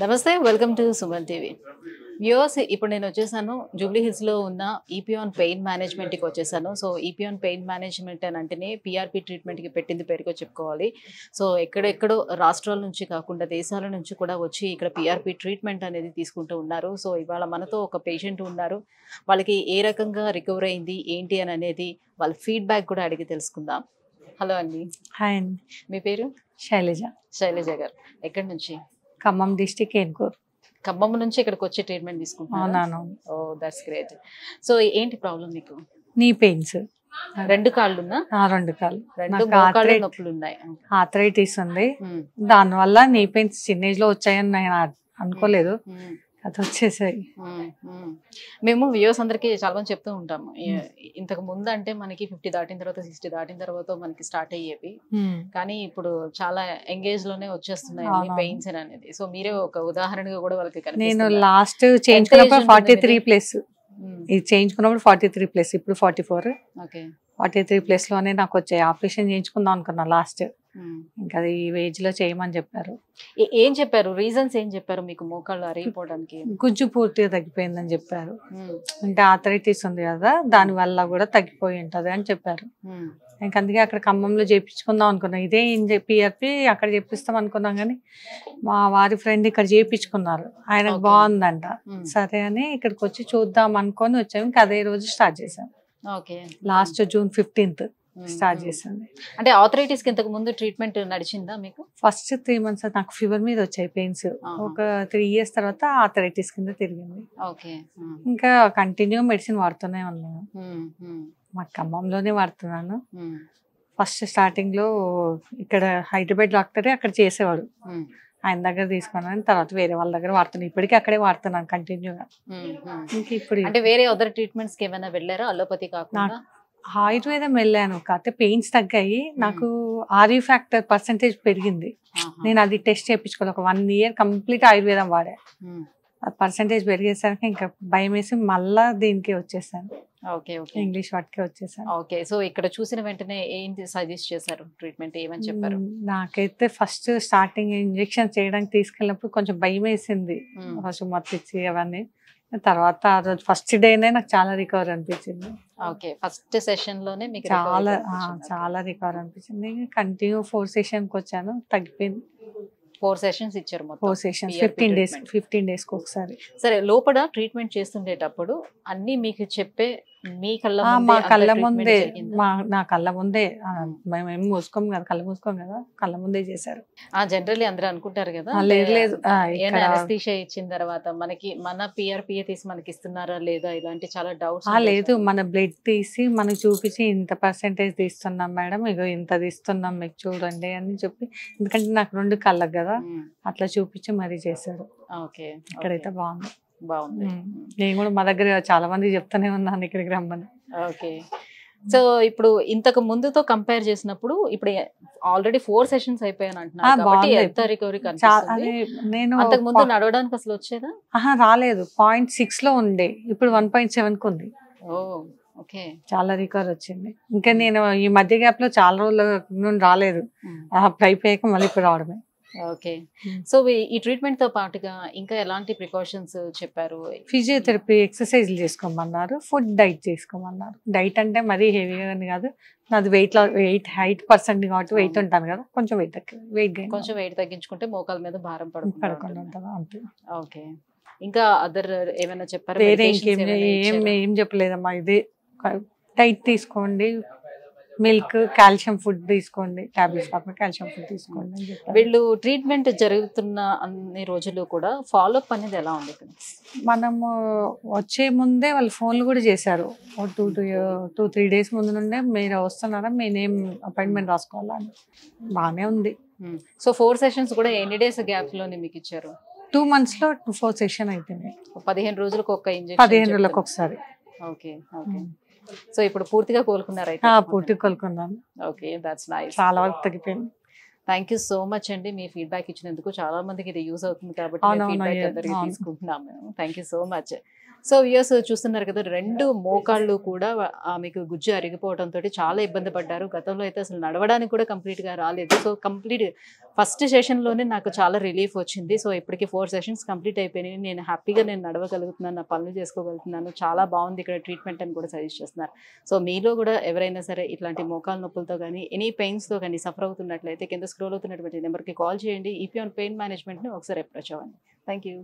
నమస్తే welcome to Suman TV viewers. ఇప్పుడు నేను వచ్చేసాను జూబ్లీ హిల్స్లో ఉన్న ఈపిఆన్ పెయిన్ మేనేజ్మెంట్కి వచ్చేసాను. సో ఈపిఆన్ పెయిన్ మేనేజ్మెంట్ అని అంటేనే పిఆర్పి ట్రీట్మెంట్కి పెట్టింది పేరుగా చెప్పుకోవాలి. సో ఎక్కడెక్కడో రాష్ట్రాల నుంచి కాకుండా దేశాల నుంచి కూడా వచ్చి ఇక్కడ పిఆర్పి ట్రీట్మెంట్ అనేది తీసుకుంటూ ఉన్నారు. సో ఇవాళ మనతో ఒక పేషెంట్ ఉన్నారు. వాళ్ళకి ఏ రకంగా రికవర్ అయింది ఏంటి అని అనేది వాళ్ళ ఫీడ్బ్యాక్ కూడా అడిగి తెలుసుకుందాం. హలో అండి. హాయ్ అండి. మీ పేరు? శైలజ. శైలజ గారు. ఎక్కడి నుంచి? ఖమ్మం డిస్టిక్ ఏన్కూర్. ఖమ్మం నుంచి ఇక్కడికి వచ్చి ట్రీట్మెంట్ తీసుకుంటున్నాను. అవునాను. Oh that's great. సో ఏంటి ప్రాబ్లం మీకు? Knee pains. రెండు కాళ్ళున్నా? రెండు కాళ్ళు. రెండు మోకాళ్ళ నొప్పులు ఉన్నాయి. ఆర్థరైటిస్ ఉంది. దానివల్ల నీ పెయిన్స్ చిన్న ఏజ్ లో వచ్చాయని నేను అనుకోలేదు, అది వచ్చేసాయి. మేము వ్యూవర్స్ అందరికి చాలా మంది చెప్తూ ఉంటాము, ఇంతకు ముందు అంటే మనకి 50 దాటిన తర్వాత 60 దాటిన తర్వాత మనకి స్టార్ట్ అయ్యేవి, కానీ ఇప్పుడు చాలా ఎంగేజ్ లోనే వచ్చేస్తున్నాయి పెయిన్స్ అనేది. సో మీరే ఒక ఉదాహరణగా కూడా వాళ్ళకి నేను లాస్ట్ చేయించుకున్నప్పుడు 43+, ఇది చేయించుకున్నప్పుడు 43+, ఇప్పుడు 44. 43+ లోనే నాకు వచ్చాయి. ఆపరేషన్ చేయించుకుందాం అనుకున్నా లాస్ట్, ఇంకా అది ఈ ఏజ్ లో చేయమని చెప్పారు. ఏం చెప్పారు? రీజన్స్ ఏం చెప్పారు మీకు మోకాళ్ళు అరిగిపోవడానికి? గుజ్జు పూర్తిగా తగ్గిపోయిందని చెప్పారు. అంటే ఆర్థరైటిస్ ఉంది కదా, దాని వల్ల కూడా తగ్గిపోయి ఉంటది అని చెప్పారు. ఇంకా అందుకే అక్కడ ఖమ్మంలో చేయించుకుందాం అనుకున్నాం. ఇదే పిఆర్పి అక్కడ చేపిస్తాం అనుకున్నాం, కానీ మా వారి ఫ్రెండ్ ఇక్కడ చేయించుకున్నారు, ఆయనకు బాగుందంట. సరే అని ఇక్కడికి వచ్చి చూద్దాం అనుకొని వచ్చాము. ఇంకా అదే రోజు స్టార్ట్ చేసాం. లాస్ట్ June 15th స్టార్ట్ చేసింది. అంటే ఆర్థరైటిస్ కి ఇంతకు ముందు ట్రీట్మెంట్ నడిచిందా మీకు? ఫస్ట్ 3 months నాకు ఫీవర్ మీద వచ్చాయి పెయిన్స్. ఒక 3 years తర్వాత ఆర్థరైటిస్ కింద తిరిగింది. ఇంకా కంటిన్యూ మెడిసిన్ వాడుతూనే ఉన్నాను. మా ఖమ్మంలోనే వాడుతున్నాను. ఫస్ట్ స్టార్టింగ్ లో ఇక్కడ హైదరాబాద్ డాక్టరే అక్కడ చేసేవాడు, ఆయన దగ్గర తీసుకున్నాను. తర్వాత వేరే వాళ్ళ దగ్గర వాడుతున్నాను. ఇప్పటికీ అక్కడే వాడుతున్నాను కంటిన్యూగా. ఇంకా ఇప్పుడు అంటే వేరే అదర్ ట్రీట్మెంట్స్ కి ఏమైనా వెళ్ళారా అలోపతి కాకుండా? ఆయుర్వేదం వెళ్ళాను, కాకపోతే పెయిన్స్ తగ్గాయి. నాకు ఆర్యూ ఫ్యాక్టర్ పర్సెంటేజ్ పెరిగింది. నేను అది టెస్ట్ చేయించుకోవాలి. ఒక 1 year కంప్లీట్ ఆయుర్వేదం వాడా. పర్సెంటేజ్ పెరిగేసరికి ఇంకా భయం వేసి మళ్ళా దీనికి వచ్చేసాను. ఇంగ్లీష్ వాటికి వచ్చేసాను. ఓకే. సో ఇక్కడ చూసిన వెంటనే ఏంటి సజెస్ట్ చేశారు ట్రీట్మెంట్? ఏమని చెప్పారు? నాకైతే ఫస్ట్ స్టార్టింగ్ ఇంజెక్షన్ చేయడానికి తీసుకెళ్ళినప్పుడు కొంచెం భయం వేసింది, ఫస్ట్ మత్తిచ్చి అవన్నీ. తర్వాత ఆ రోజు ఫస్ట్ డేనే నాకు చాలా రికవర్ అనిపించింది. ఓకే. ఫస్ట్ సెషన్ లోనే మీకు చాలా రికవర్ అనిపించింది. కంటిన్యూ 4 sessions వచ్చాను, తగ్గిపోయింది. 4 sessions ఇచ్చారు మొత్తం. 4 sessions 15 days ఒకసారి. సరే, లోపల ట్రీట్మెంట్ చేస్తుండేటప్పుడు అన్ని మీకు చెప్పే మీ మా కళ్ళ ముందే, నా కళ్ళ ముందే, మేమేం మూసుకోం కదా, కళ్ళ మూసుకోం కదా, కళ్ళ ముందే చేశారు. జనరల్లీ అందరూ అనుకుంటారు కదా, లేదు అనస్థీషియా ఇచ్చిన తర్వాత మనకి మన పిఆర్పిఏ తీసి మనకి ఇస్తున్నారా లేదా ఇలాంటి చాలా డౌట్స్. లేదు, మన బ్లడ్ తీసి మనకు చూపించి ఇంత పర్సెంటేజ్ తీస్తున్నాం మేడం, ఇగో ఇంత తీస్తున్నాం మీకు చూడండి అని చెప్పి, ఎందుకంటే నాకు 2 కళ్ళకు కదా, అట్లా చూపించి మరీ చేశారు. ఓకే. ఇక్కడైతే బాగుంది. నేను కూడా మా దగ్గర చాలా మంది చెప్తానే ఉన్నాను ఇక్కడికి రమ్మని. ఓకే. సో ఇప్పుడు ఇంతకు ముందుతో కంపేర్ చేసినప్పుడు ఇప్పుడు ఆల్రెడీ 4 sessions అయిపోయాను అంటున్నారు కాబట్టి ఎంత రికవరీ కనిపిస్తుంది? నేను అంతకు ముందు నడవడానికి అసలు వచ్చేదా? రాలేదు. 0.6 లో ఉండే, ఇప్పుడు 1.7 ఉంది. ఓకే. చాలా రికవర్ వచ్చింది. ఇంకా నేను ఈ మధ్య గ్యాప్ లో చాలా రోజుల నుండి రాలేదు, అయిపోయాక మళ్ళీ ఇప్పుడు రావడమే. ఓకే. సో ఈ ట్రీట్మెంట్ తో పాటుగా ఇంకా ఎలాంటి ప్రికాషన్స్ చెప్పారు? ఫిజియోథెరపీ ఎక్సర్సైజ్లు చేసుకోమన్నారు, ఫుడ్ డైట్ చేసుకోమన్నారు. డైట్ అంటే మరీ హెవీగా కాదు, నాది హైట్ పర్సెంట్ కాబట్టి వెయిట్ ఉంటాను కదా, కొంచెం వెయిట్ తగ్గించుకుంటే మోకాల మీద భారం పడకుండా ఉంటుంది అంతే. ఓకే. ఇంకా అదర్ ఏమైనా చెప్పారు? వేరే ఏం చెప్పలేదమ్మా, ఇదే డైట్ తీసుకోండి, మిల్క్, కాల్షియం ఫుడ్ తీసుకోండి, టాబ్లెట్స్ కాకుండా కాల్షియం ఫుడ్ తీసుకోండి. వీళ్ళు ట్రీట్మెంట్ జరుగుతున్న అన్ని రోజులు కూడా ఫాలో అప్ అనేది ఎలా ఉంది? మనము వచ్చే ముందే వాళ్ళు ఫోన్లు కూడా చేశారు, 2-3 days ముందు నుండే మీరు వస్తున్నారా, మీ నేమ్ అపాయింట్మెంట్ రాసుకోవాలని. బాగానే ఉంది. సో 4 sessions కూడా ఎన్ని డేస్ గ్యాప్ లోనే మీకు ఇచ్చారు? 2 months లో 4 sessions అయిపోయింది. 15 రోజులకు ఒక ఇంజెక్షన్, 15 రోజులకు ఒకసారి. ఓకే. ఓకే. సో ఇప్పుడు పూర్తిగా కోలుకున్నారు అయితే? పూర్తిగా కోలుకున్నాను. Okay, that's nice. చాలా వరకు తగ్గిపోయింది. థ్యాంక్ యూ సో మచ్ అండి మీ ఫీడ్బ్యాక్ ఇచ్చినందుకు. చాలా మందికి ఇది యూజ్ అవుతుంది కాబట్టి తీసుకుంటున్నాం మేము. Thank you so much. So viewers చూస్తున్నారు కదా, 2 మోకాళ్ళు కూడా ఆమెకు గుజ్జు అరిగిపోవడంతో చాలా ఇబ్బంది పడ్డారు. గతంలో అయితే అసలు నడవడానికి కూడా కంప్లీట్గా రాలేదు. సో కంప్లీట్ ఫస్ట్ సెషన్లోనే నాకు చాలా రిలీఫ్ వచ్చింది. సో ఇప్పటికి 4 సెషన్స్ కంప్లీట్ అయిపోయినాయి. నేను హ్యాపీగా నడవగలుగుతున్నాను, నా పనులు చేసుకోగలుగుతున్నాను, చాలా బాగుంది ఇక్కడ ట్రీట్మెంట్ అని కూడా సజెస్ట్ చేస్తున్నారు. సో మీలో కూడా ఎవరైనా సరే ఇట్లాంటి మోకాళ్ళ నొప్పులతో కానీ ఎనీ పెయిన్స్తో కానీ సఫర్ అవుతున్నట్లయితే కింద స్క్రోల్ అవుతున్నటువంటి నెంబర్కి కాల్ చేయండి. ఈపీఆన్ పెయిన్ మేనేజ్మెంట్ని ఒకసారి అప్రోచ్ అవ్వండి. Thank you.